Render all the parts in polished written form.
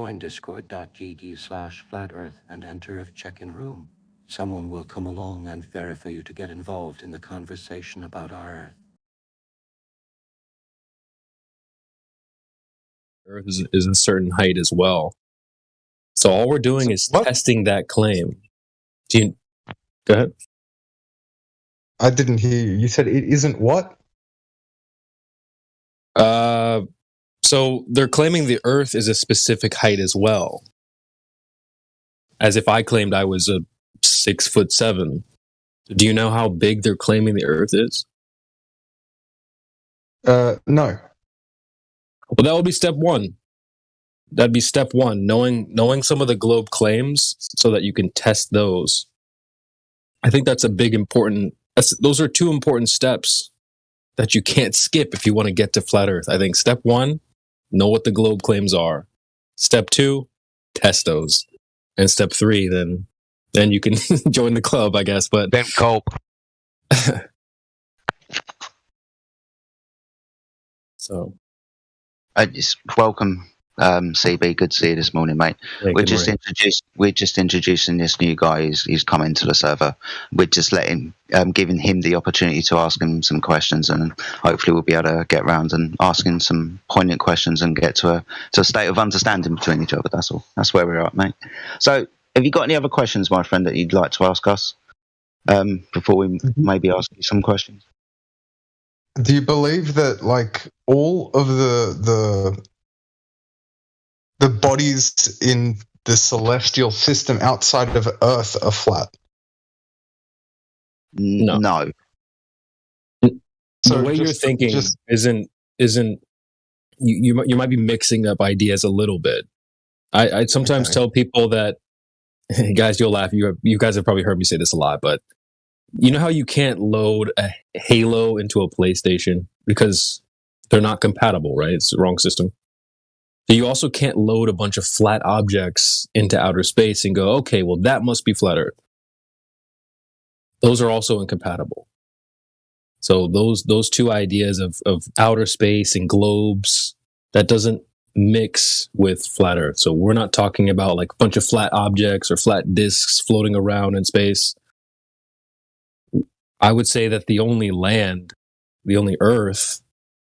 Join discord.gg/flatearth and enter a check-in room. Someone will come along and verify you to get involved in the conversation about our Earth. Earth is a certain height as well. So all we're doing is testing that claim. Go ahead. I didn't hear you. You said it isn't what? So they're claiming the Earth is a specific height as well. As if I claimed I was a 6'7". Do you know how big they're claiming the Earth is? No. Well, that would be step one. That'd be step one, knowing some of the globe claims so that you can test those. I think that's a big important. Those are two important steps that you can't skip if you want to get to flat Earth. I think step one, know what the globe claims are. Step two, test those. And step three, then you can join the club, I guess. But then cope. So, I just welcome CB. Good to see you this morning, mate. Yeah, We're just introducing this new guy who's come into the server. We're just giving him the opportunity to ask him some questions, and hopefully we'll be able to get around and asking some poignant questions and get to a state of understanding between each other. That's all. That's where we're at, mate. So, have you got any other questions, my friend, that you'd like to ask us before we maybe ask you some questions? Do you believe that, like, all of the bodies in the celestial system outside of Earth are flat? No. So the way you're thinking isn't you might be mixing up ideas a little bit. I sometimes tell people that, guys, you'll laugh. You guys have probably heard me say this a lot, but you know how you can't load a Halo into a PlayStation because they're not compatible, right? It's the wrong system. So you also can't load a bunch of flat objects into outer space and go, okay, well, that must be flat Earth. Those are also incompatible. So those two ideas of outer space and globes, that doesn't mix with flat Earth. So we're not talking about like a bunch of flat objects or flat disks floating around in space. I would say that the only Earth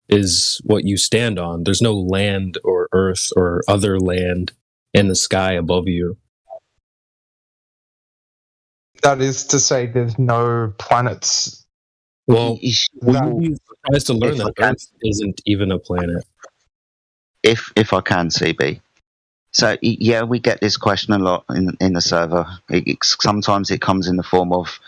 is what you stand on. There's no land or Earth or other land in the sky above you. That is to say, there's no planets. Well, would you be surprised to learn that Earth isn't even a planet? If I can, CB. So, yeah, we get this question a lot in the server. Sometimes it comes in the form of,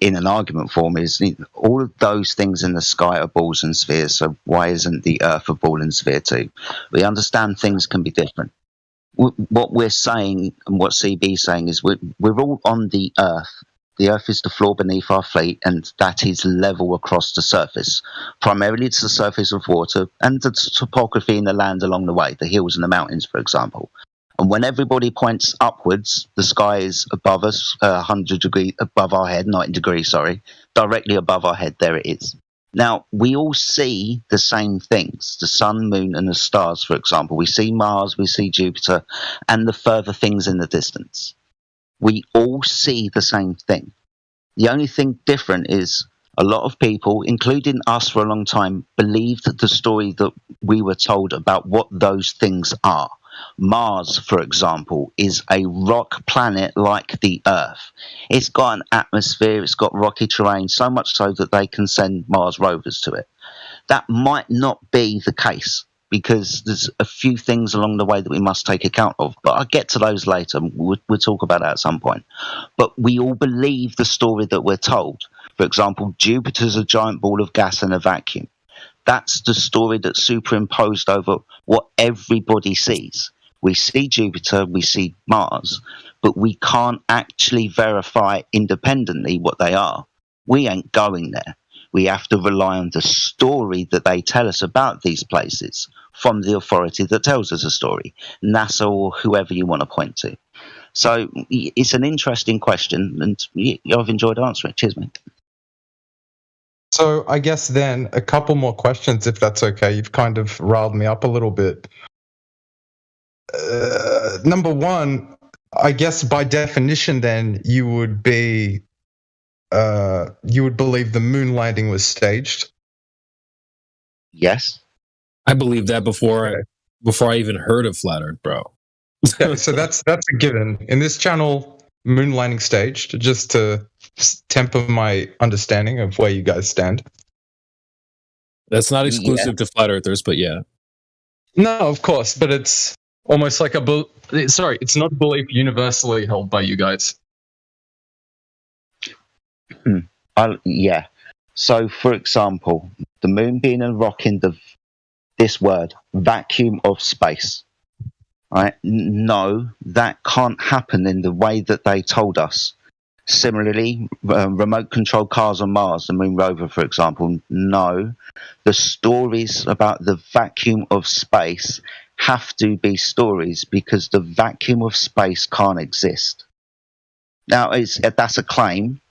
in an argument form, is all of those things in the sky are balls and spheres, so why isn't the Earth a ball and sphere too? We understand things can be different. What we're saying, and what CB's saying, is we're all on the Earth. The Earth is the floor beneath our feet, and that is level across the surface. Primarily, it's the surface of water and the topography in the land along the way, the hills and the mountains, for example. And when everybody points upwards, the sky is above us, 100 degrees above our head, 90 degrees, sorry, directly above our head. There it is. Now, we all see the same things, the sun, moon, and the stars, for example. We see Mars, we see Jupiter, and the further things in the distance. We all see the same thing. The only thing different is a lot of people, including us for a long time, believed the story that we were told about what those things are. Mars, for example, is a rock planet like the Earth. It's got an atmosphere, it's got rocky terrain, so much so that they can send Mars rovers to it. That might not be the case, because there's a few things along the way that we must take account of. But I'll get to those later. We'll talk about that at some point. But we all believe the story that we're told. For example, Jupiter's a giant ball of gas in a vacuum. That's the story that's superimposed over what everybody sees. We see Jupiter, we see Mars, but we can't actually verify independently what they are. We ain't going there. We have to rely on the story that they tell us about these places from the authority that tells us a story, NASA or whoever you want to point to. So it's an interesting question, and I've enjoyed answering it. Cheers, mate. So I guess then a couple more questions, if that's okay. You've kind of riled me up a little bit. number one, I guess by definition, then you would believe the moon landing was staged. Yes. I believe that before I even heard of flat Earth, bro. Yeah, so that's a given. In this channel, moon landing staged, just to temper my understanding of where you guys stand. That's not exclusive to flat earthers, but yeah. No, of course, but it's almost like it's not a belief universally held by you guys. Yeah. So, for example, the moon being a rock in this word, vacuum of space. Right? No, that can't happen in the way that they told us. Similarly, remote controlled cars on Mars, the moon rover, for example, no. The stories about the vacuum of space have to be stories because the vacuum of space can't exist. Now, that's a claim.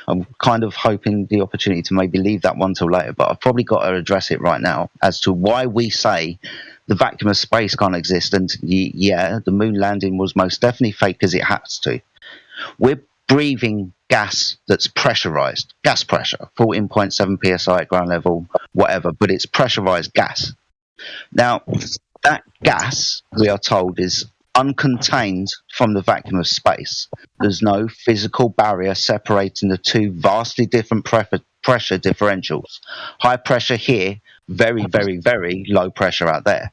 I'm kind of hoping the opportunity to maybe leave that one till later, but I've probably got to address it right now as to why we say the vacuum of space can't exist. And yeah, the moon landing was most definitely fake because it has to. We're breathing gas that's pressurized, gas pressure, 14.7 psi at ground level, whatever, but it's pressurized gas. Now, that gas, we are told, is uncontained from the vacuum of space. There's no physical barrier separating the two vastly different pressure differentials. High pressure here, very, very, very low pressure out there.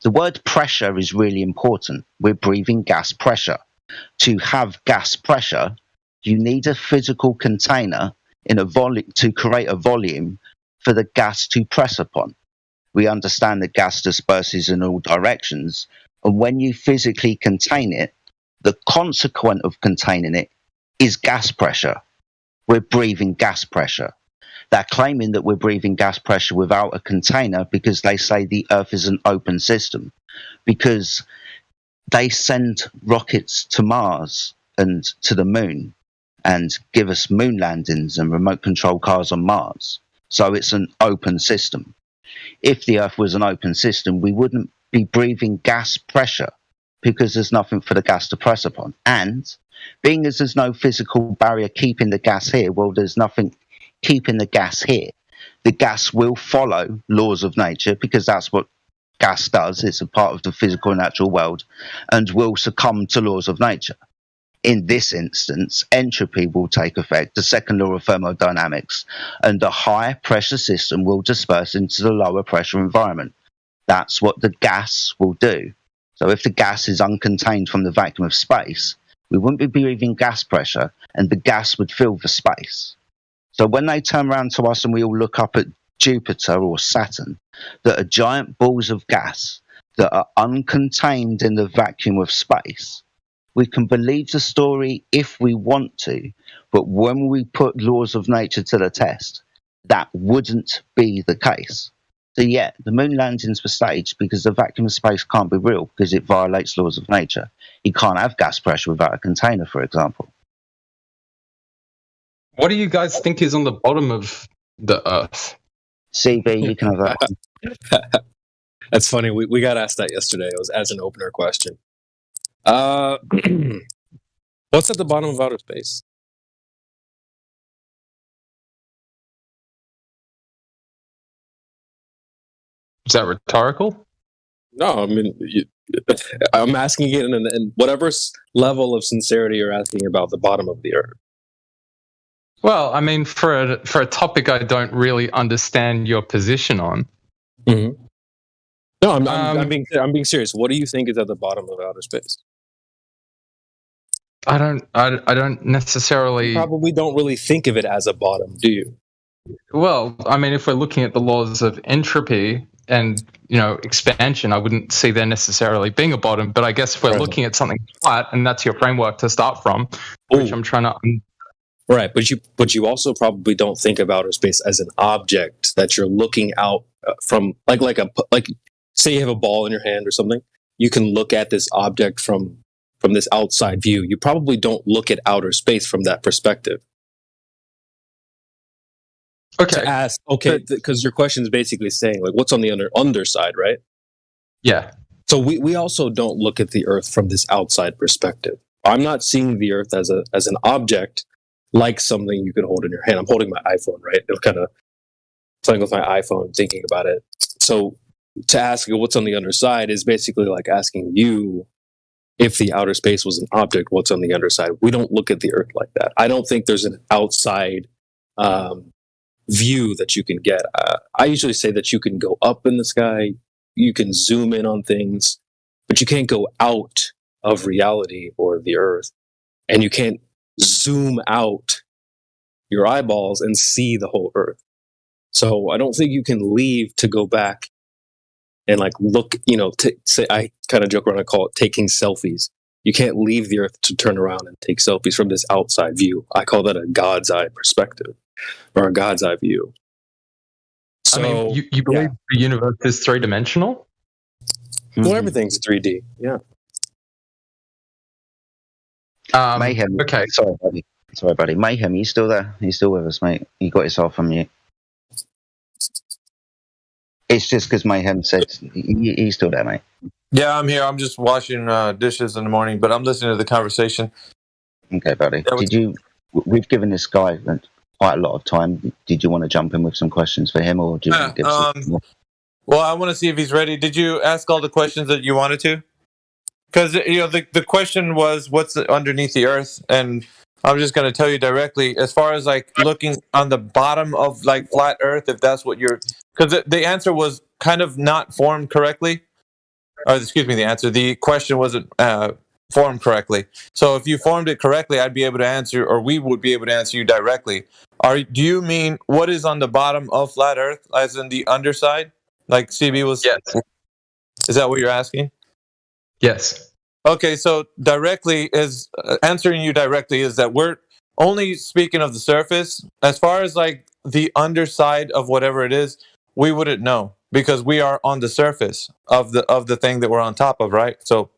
The word pressure is really important. We're breathing gas pressure. To have gas pressure, you need a physical container in a volume to create a volume for the gas to press upon. We understand that gas disperses in all directions, and when you physically contain it, the consequent of containing it is gas pressure. We're breathing gas pressure. They're claiming that we're breathing gas pressure without a container because they say the Earth is an open system, because they send rockets to Mars and to the moon and give us moon landings and remote control cars on Mars. So it's an open system. If the Earth was an open system, we wouldn't be breathing gas pressure because there's nothing for the gas to press upon. And being as there's no physical barrier keeping the gas here, well, there's nothing keeping the gas here. The gas will follow laws of nature because that's what gas does. It's a part of the physical and natural world and will succumb to laws of nature. In this instance, entropy will take effect, the second law of thermodynamics, and the high pressure system will disperse into the lower pressure environment. That's what the gas will do. So if the gas is uncontained from the vacuum of space, we wouldn't be breathing gas pressure and the gas would fill the space. So when they turn around to us and we all look up at Jupiter or Saturn, that are giant balls of gas that are uncontained in the vacuum of space, we can believe the story if we want to, but when we put laws of nature to the test, that wouldn't be the case. So yeah, the moon landings were staged because the vacuum of space can't be real because it violates laws of nature. You can't have gas pressure without a container, for example. What do you guys think is on the bottom of the Earth? CB, you can have that. That's funny. We got asked that yesterday. It was as an opener question. What's at the bottom of outer space? Is that rhetorical? No, I mean, I'm asking it in whatever level of sincerity you're asking about the bottom of the Earth. Well, I mean, for a topic I don't really understand your position on. Mm-hmm. No, I'm being serious. What do you think is at the bottom of outer space? I don't necessarily. You probably don't really think of it as a bottom, do you? Well, I mean, if we're looking at the laws of entropy and expansion, I wouldn't see there necessarily being a bottom. But I guess if we're looking at something flat, and that's your framework to start from, which I'm trying to. Right, but you also probably don't think of outer space as an object that you're looking out from, like say you have a ball in your hand or something. You can look at this object from this outside view. You probably don't look at outer space from that perspective. Okay. To ask, okay, because your question is basically saying, like, what's on the underside, right? Yeah. So we also don't look at the Earth from this outside perspective. I'm not seeing the Earth as an object, like something you could hold in your hand. I'm holding my iPhone, right? I'm kind of playing with my iPhone, thinking about it. So to ask what's on the underside is basically like asking you if the outer space was an object, what's on the underside. We don't look at the Earth like that. I don't think there's an outside view that you can get. I usually say that you can go up in the sky, you can zoom in on things, but you can't go out of reality or the Earth, and you can't zoom out your eyeballs and see the whole Earth. So I don't think you can leave to go back and like look, say, I kind of joke around, I call it taking selfies. You can't leave the Earth to turn around and take selfies from this outside view. I call that a God's eye perspective or a God's eye view. So, I mean, you believe the universe is three-dimensional? Well, everything's 3D, yeah. Mayhem. Okay. Sorry, buddy. Mayhem, you still there? You still with us, mate? You got yourself on mute. It's just because Mayhem said he's still there, mate. Yeah, I'm here. I'm just washing dishes in the morning, but I'm listening to the conversation. Okay, buddy. We've given this guy quite a lot of time. Did you want to jump in with some questions for him, or do you want to give some? Well, I want to see if he's ready. Did you ask all the questions that you wanted to? Because the question was, what's underneath the Earth? And I'm just going to tell you directly, as far as like looking on the bottom of like flat Earth, if that's what you're, because the answer was kind of not formed correctly. Or excuse me, the question wasn't formed correctly. So if you formed it correctly, I'd be able to answer, or we would be able to answer you directly. Do you mean what is on the bottom of flat Earth, as in the underside? Like CB was. Yes. Is that what you're asking? Yes. Okay, so directly is answering you directly is that we're only speaking of the surface. As far as like the underside of whatever it is, we wouldn't know because we are on the surface of the thing that we're on top of, right? So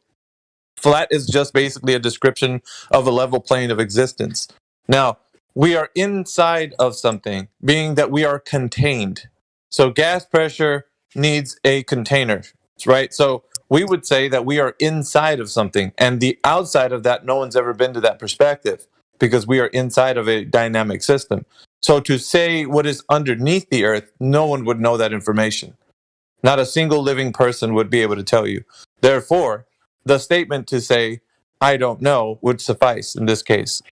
flat is just basically a description of a level plane of existence. Now, we are inside of something, being that we are contained. So gas pressure needs a container, right? So we would say that we are inside of something, and the outside of that, no one's ever been to that perspective because we are inside of a dynamic system. So to say what is underneath the Earth, no one would know that information. Not a single living person would be able to tell you. Therefore, the statement to say, I don't know, would suffice in this case.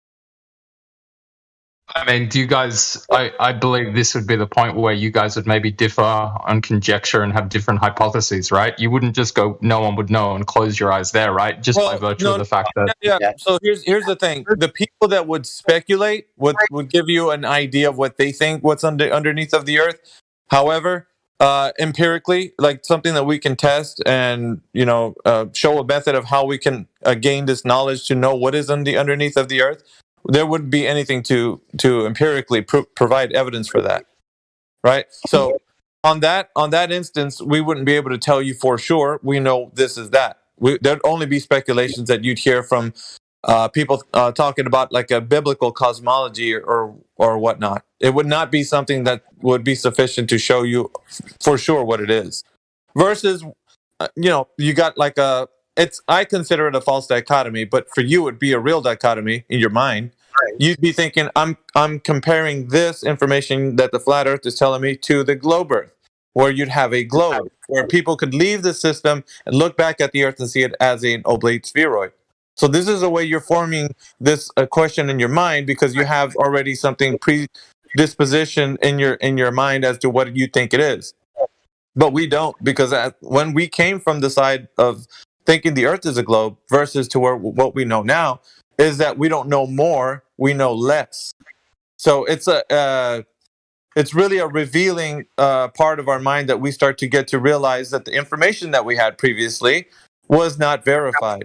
I mean, do you guys, I believe this would be the point where you guys would maybe differ on conjecture and have different hypotheses, right? You wouldn't just go, no one would know and close your eyes there, right? Just by virtue of the fact that... Yeah. So here's the thing. The people that would speculate would give you an idea of what they think, what's underneath of the Earth. However, empirically, like something that we can test and, show a method of how we can gain this knowledge to know what is underneath of the Earth, there wouldn't be anything to empirically provide evidence for that, right? So on that instance, we wouldn't be able to tell you for sure. We know this is that. There'd only be speculations that you'd hear from people talking about like a biblical cosmology or whatnot. It would not be something that would be sufficient to show you for sure what it is. Versus, you got like I consider it a false dichotomy, but for you it'd be a real dichotomy in your mind. Right. You'd be thinking, I'm comparing this information that the flat Earth is telling me to the globe Earth, where you'd have a globe where people could leave the system and look back at the Earth and see it as an oblate spheroid. So this is a way you're forming this question in your mind because you have already something predisposition in your mind as to what you think it is. But we don't, because when we came from the side of thinking the Earth is a globe versus to what we know now is that we don't know more, we know less. So it's really a revealing part of our mind that we start to get to realize that the information that we had previously was not verified,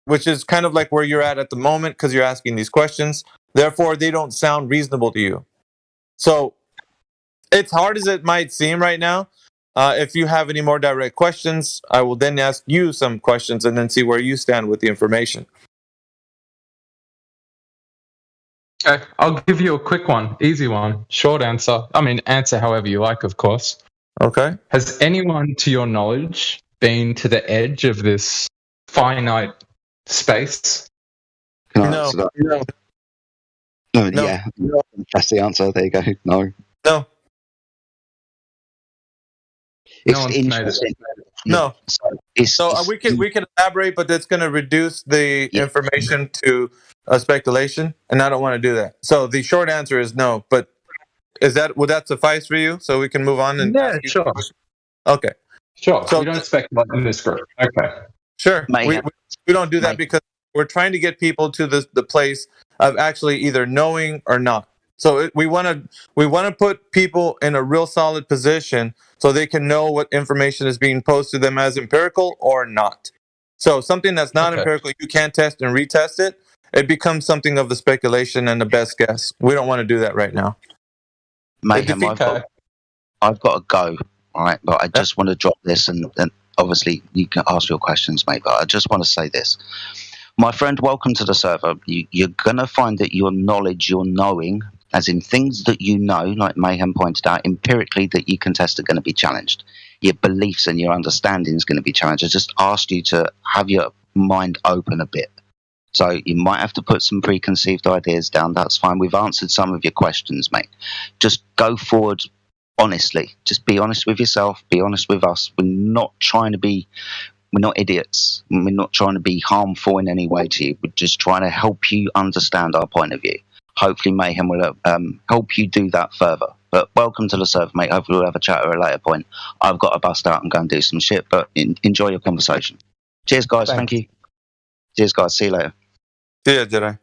which is kind of like where you're at the moment because you're asking these questions. Therefore, they don't sound reasonable to you. So it's hard as it might seem right now. If you have any more direct questions, I will then ask you some questions and then see where you stand with the information. Okay, I'll give you a quick one, easy one, short answer. I mean, answer however you like, of course. Okay. Has anyone, to your knowledge, been to the edge of this finite space? Can I No. answer that? No. Yeah, that's the answer. There you go. No. No. It's one's made it. interesting. No. So we can elaborate, but that's going to reduce the information to speculation, and I don't want to do that. So the short answer is no. But would that suffice for you? So we can move on and ask you sure. Okay. Sure. So we don't speculate in this group. Okay. Sure. We don't do that Mayhem. because we're trying to get people to the place of actually either knowing or not. So we want to put people in a real solid position so they can know what information is being posed to them as empirical or not. So something that's not empirical, you can't test and retest it. It becomes something of the speculation and the best guess. We don't want to do that right now. Mayhem, I've got to go, all right? But I just want to drop this, and obviously you can ask your questions, mate, but I just want to say this. My friend, welcome to the server. You're going to find that your knowledge, your knowing, as in things that you know, like Mayhem pointed out, empirically that you can test are going to be challenged. Your beliefs and your understanding is going to be challenged. I just asked you to have your mind open a bit. So you might have to put some preconceived ideas down. That's fine. We've answered some of your questions, mate. Just go forward honestly. Just be honest with yourself. Be honest with us. We're not idiots. We're not trying to be harmful in any way to you. We're just trying to help you understand our point of view. Hopefully Mayhem will help you do that further. But welcome to the server, mate. Hopefully we'll have a chat at a later point. I've got to bust out and go and do some shit, but enjoy your conversation. Cheers, guys. Thank you. Cheers, guys. See you later. See ya, Jedi.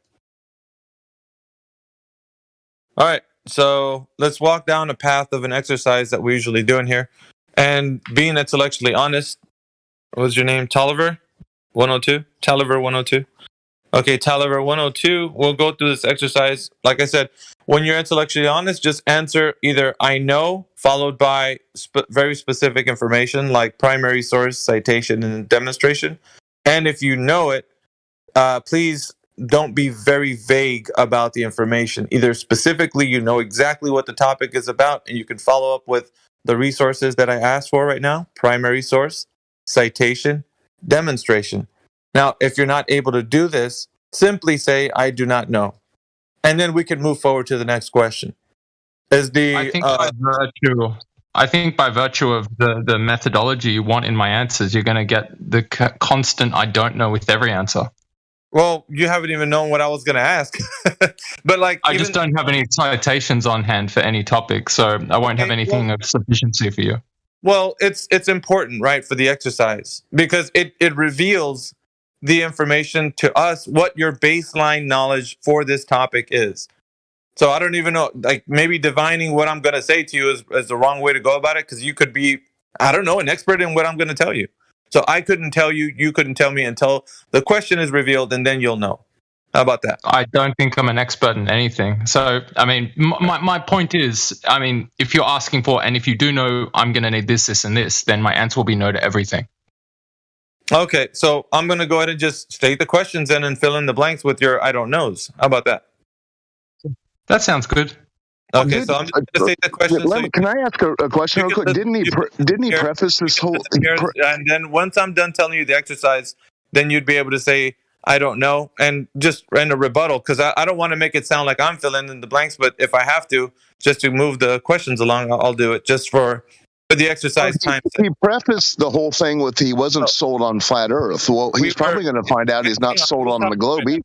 All right. So let's walk down a path of an exercise that we usually do in here. And being intellectually honest, what was your name? talliver102? talliver102? Okay, talliver102, we'll go through this exercise. Like I said, when you're intellectually honest, just answer either I know, followed by very specific information like primary source, citation, and demonstration. And if you know it, please don't be very vague about the information. Either specifically, you know exactly what the topic is about, and you can follow up with the resources that I asked for right now: primary source, citation, demonstration. Now, if you're not able to do this, simply say, I do not know. And then we can move forward to the next question. I think by virtue of the methodology you want in my answers, you're going to get the constant I don't know with every answer. Well, you haven't even known what I was going to ask. But I just don't have any citations on hand for any topic, so I won't have anything of sufficiency for you. Well, it's important, right, for the exercise, because it reveals the information to us what your baseline knowledge for this topic is. So I don't even know, like maybe divining what I'm going to say to you is the wrong way to go about it, because you could be, I don't know, an expert in what I'm going to tell you. So I couldn't tell you, you couldn't tell me until the question is revealed, and then you'll know. How about that? I don't think I'm an expert in anything. So, I mean, my point is, I mean, if you're asking for, and if you do know I'm going to need this, this, and this, then my answer will be no to everything. Okay, so I'm going to go ahead and just state the questions in and fill in the blanks with your I don't knows. How about that? That sounds good. Okay, so I'm just going to state the question. Can I ask a question real quick? Didn't he preface this whole? And then once I'm done telling you the exercise, then you'd be able to say I don't know, and just run a rebuttal, because I don't want to make it sound like I'm filling in the blanks. But if I have to, just to move the questions along, I'll do it just for the exercise time. He prefaced the whole thing with he wasn't sold on flat Earth. Well, he's probably going to find out he's not sold on the globe either.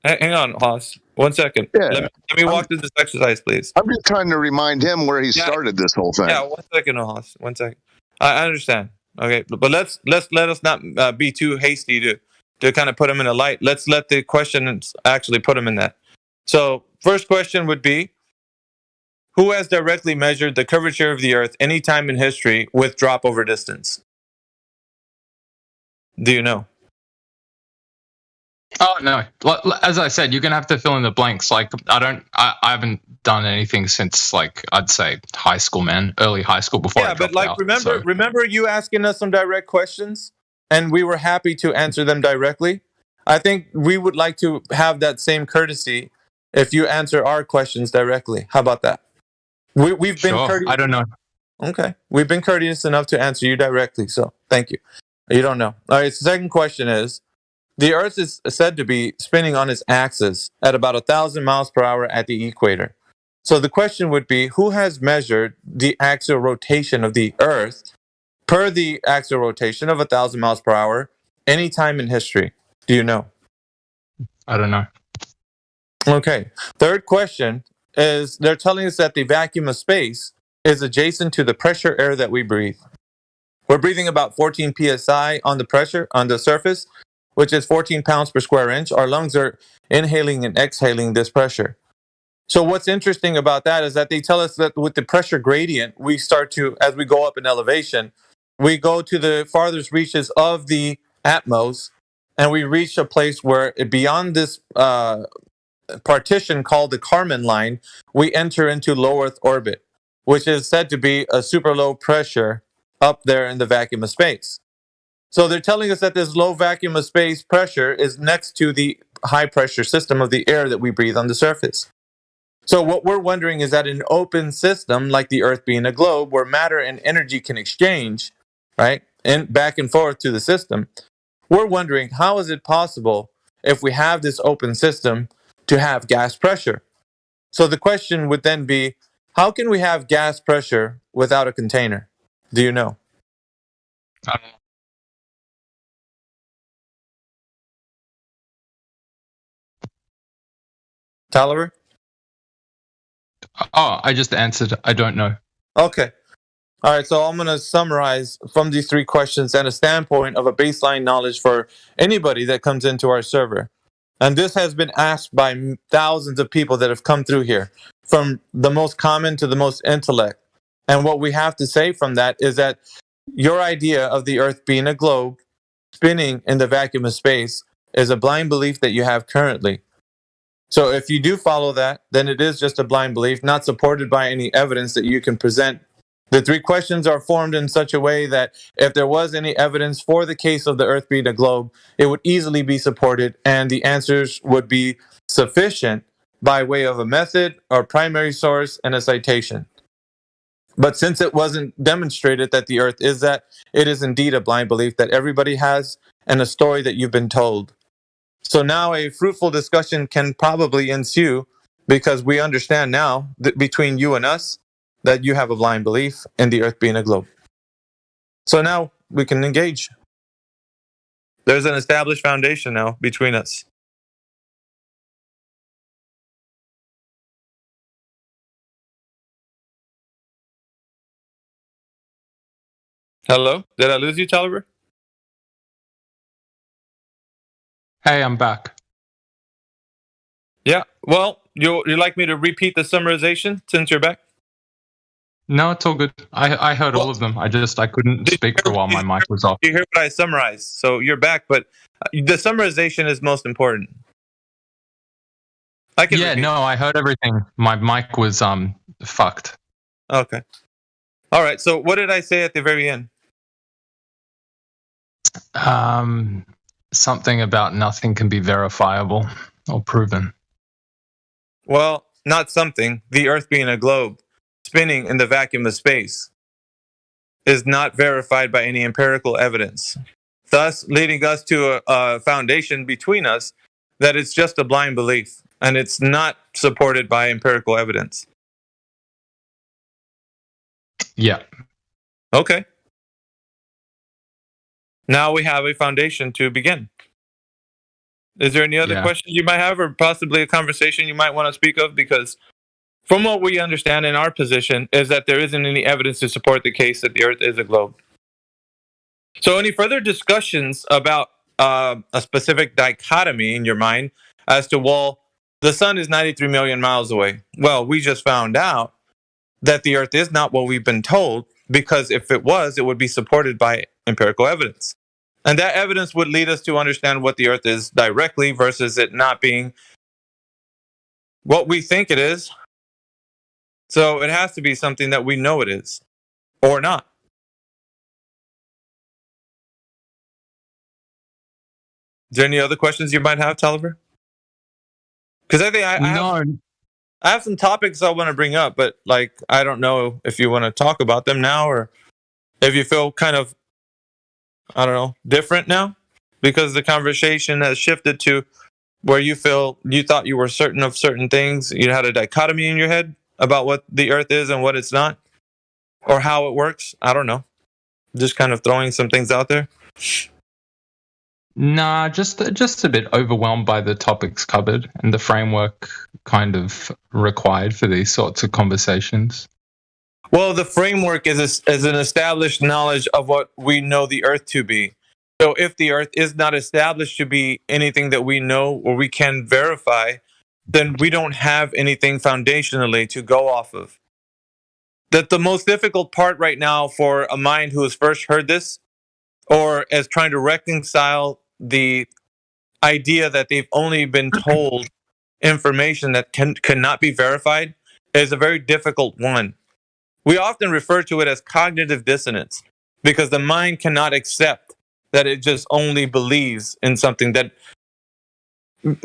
Hang on, Haas. 1 second. Yeah. Let me walk through this exercise, please. I'm just trying to remind him where he started this whole thing. Yeah, 1 second, Haas. 1 second. I understand. Okay, but let us not be too hasty to kind of put him in a light. Let's let the questions actually put him in that. So, first question would be, who has directly measured the curvature of the Earth any time in history with drop over distance? Do you know? Oh no! As I said, you're gonna have to fill in the blanks. Like I haven't done anything since, like, I'd say high school, man, early high school before. Yeah, but like remember you asking us some direct questions, and we were happy to answer them directly. I think we would like to have that same courtesy if you answer our questions directly. How about that? We've been courteous. I don't know. Okay, we've been courteous enough to answer you directly, so thank you. You don't know. All right. So the second question is: the Earth is said to be spinning on its axis at about 1,000 miles per hour at the equator. So the question would be: who has measured the axial rotation of the Earth per the axial rotation of 1,000 miles per hour any time in history? Do you know? I don't know. Okay. Third question is: they're telling us that the vacuum of space is adjacent to the pressure air that we breathe. We're breathing about 14 psi on the pressure on the surface, which is 14 pounds per square inch. Our lungs are inhaling and exhaling this pressure. So what's interesting about that is that they tell us that with the pressure gradient, we start to, as we go up in elevation, we go to the farthest reaches of the atmos, and we reach a place where beyond this partition called the Kármán line, we enter into low Earth orbit, which is said to be a super low pressure up there in the vacuum of space. So they're telling us that this low vacuum of space pressure is next to the high pressure system of the air that we breathe on the surface. So what we're wondering is that an open system like the Earth being a globe where matter and energy can exchange, right, and back and forth to the system, we're wondering how is it possible if we have this open system to have gas pressure? So the question would then be, how can we have gas pressure without a container? Do you know? I don't know. Talliver? Oh, I just answered. I don't know. Okay. All right, so I'm going to summarize from these three questions and a standpoint of a baseline knowledge for anybody that comes into our server. And this has been asked by thousands of people that have come through here, from the most common to the most intellect. And what we have to say from that is that your idea of the Earth being a globe spinning in the vacuum of space is a blind belief that you have currently. So if you do follow that, then it is just a blind belief, not supported by any evidence that you can present. The three questions are formed in such a way that if there was any evidence for the case of the Earth being a globe, it would easily be supported and the answers would be sufficient by way of a method or primary source and a citation. But since it wasn't demonstrated that the Earth is that, it is indeed a blind belief that everybody has and a story that you've been told. So now a fruitful discussion can probably ensue because we understand now that between you and us that you have a blind belief in the Earth being a globe. So now we can engage. There's an established foundation now between us. Hello? Did I lose you, Talliver? Hey, I'm back. Yeah. Well, you'd like me to repeat the summarization since you're back? No, it's all good. I heard all of them. I couldn't speak for a while. My mic was off. You hear what I summarized? So you're back, but the summarization is most important. Yeah, no, I heard everything. My mic was fucked. Okay. All right. So what did I say at the very end? Something about nothing can be verifiable or proven. Well, not something. The Earth being a globe spinning in the vacuum of space is not verified by any empirical evidence, thus leading us to a foundation between us that it's just a blind belief and it's not supported by empirical evidence. Yeah. Okay. Now we have a foundation to begin. Is there any other questions you might have, or possibly a conversation you might want to speak of? Because from what we understand in our position is that there isn't any evidence to support the case that the Earth is a globe. So any further discussions about a specific dichotomy in your mind as to, well, the sun is 93 million miles away. Well, we just found out that the Earth is not what we've been told, because if it was, it would be supported by empirical evidence. And that evidence would lead us to understand what the Earth is directly versus it not being what we think it is. So it has to be something that we know it is, or not. Is there any other questions you might have, Talliver? Because I think I have some topics I want to bring up, but I don't know if you want to talk about them now or if you feel kind of I don't know, different now? Because the conversation has shifted to where you thought you were certain of certain things. You had a dichotomy in your head about what the earth is and what it's not, or how it works. I don't know. Just kind of throwing some things out there. Nah, just a bit overwhelmed by the topics covered and the framework kind of required for these sorts of conversations. Well, the framework is an established knowledge of what we know the earth to be. So if the earth is not established to be anything that we know or we can verify, then we don't have anything foundationally to go off of. That the most difficult part right now for a mind who has first heard this or is trying to reconcile the idea that they've only been told information that cannot be verified is a very difficult one. We often refer to it as cognitive dissonance because the mind cannot accept that it just only believes in something that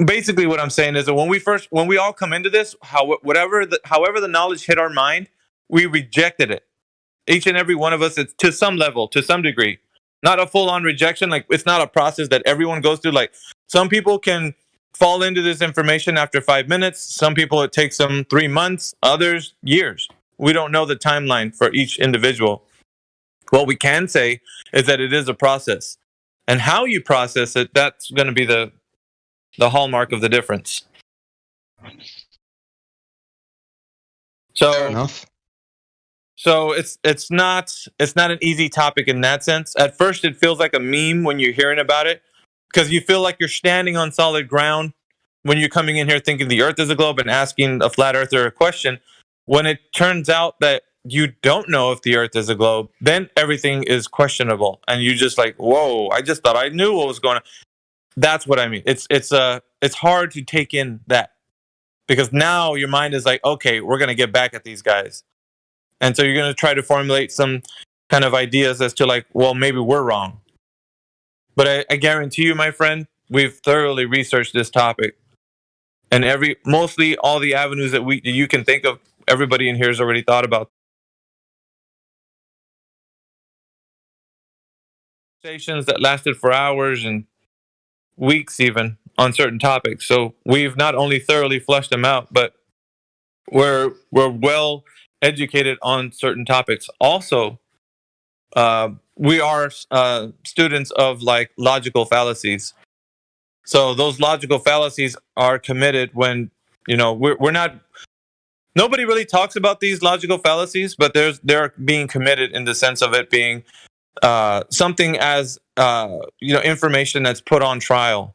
basically what I'm saying is that when we all come into this, however the knowledge hit our mind, we rejected it. Each and every one of us, it's to some level, to some degree. Not a full-on rejection. Like, it's not a process that everyone goes through. Like, some people can fall into this information after 5 minutes. Some people, it takes them 3 months. Others, years. We don't know the timeline for each individual. What we can say is that it is a process. And how you process it, that's going to be the hallmark of the difference. So, Fair enough. So it's not an easy topic in that sense. At first, it feels like a meme when you're hearing about it because you feel like you're standing on solid ground when you're coming in here thinking the Earth is a globe and asking a flat earther a question. When it turns out that you don't know if the Earth is a globe, then everything is questionable, and you just like, whoa! I just thought I knew what was going on. That's what I mean. It's hard to take in that because now your mind is like, okay, we're gonna get back at these guys. And so you're going to try to formulate some kind of ideas as to like, well, maybe we're wrong. But I guarantee you, my friend, we've thoroughly researched this topic. And mostly all the avenues that you can think of, everybody in here has already thought about. Conversations that lasted for hours and weeks even on certain topics. So we've not only thoroughly flushed them out, but we're well educated on certain topics. Also, we are students of like logical fallacies. So those logical fallacies are committed when we're not. Nobody really talks about these logical fallacies, but they're being committed in the sense of it being something as information that's put on trial.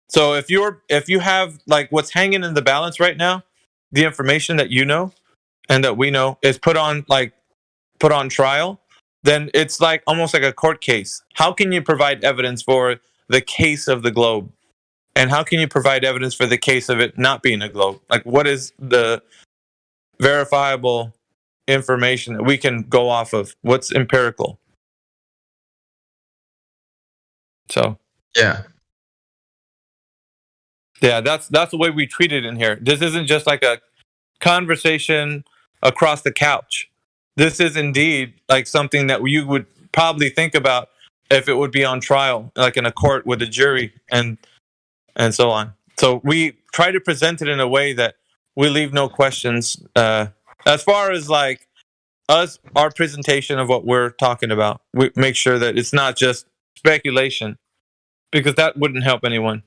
So if you have like what's hanging in the balance right now, the information that you know and that we know is put on trial, then it's like almost like a court case. How can you provide evidence for the case of the globe? And how can you provide evidence for the case of it not being a globe? Like, what is the verifiable information that we can go off of? What's empirical? So yeah, that's the way we treat it in here. This isn't just like a conversation across the couch. This is indeed like something that you would probably think about if it would be on trial, like in a court with a jury and so on. So we try to present it in a way that we leave no questions as far as like our presentation of what we're talking about. We make sure that it's not just speculation because that wouldn't help anyone.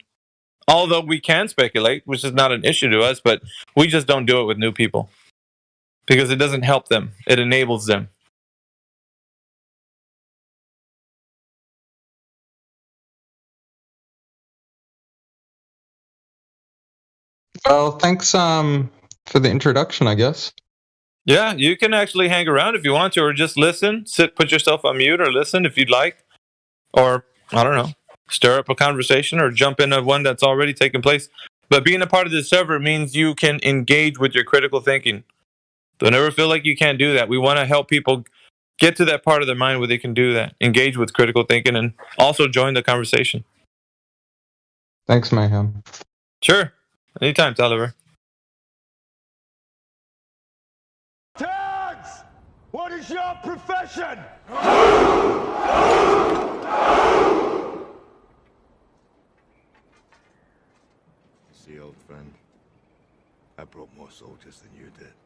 Although we can speculate, which is not an issue to us, but we just don't do it with new people because it doesn't help them. It enables them. Well, thanks for the introduction, I guess. Yeah, you can actually hang around if you want to, or just listen. Put yourself on mute, or listen if you'd like, or I don't know, stir up a conversation, or jump into one that's already taken place. But being a part of this server means you can engage with your critical thinking. Don't ever feel like you can't do that. We want to help people get to that part of their mind where they can do that, engage with critical thinking, and also join the conversation. Thanks, Mayhem. Sure, anytime, Talliver. Tags! What is your profession? See, old friend, I brought more soldiers than you did.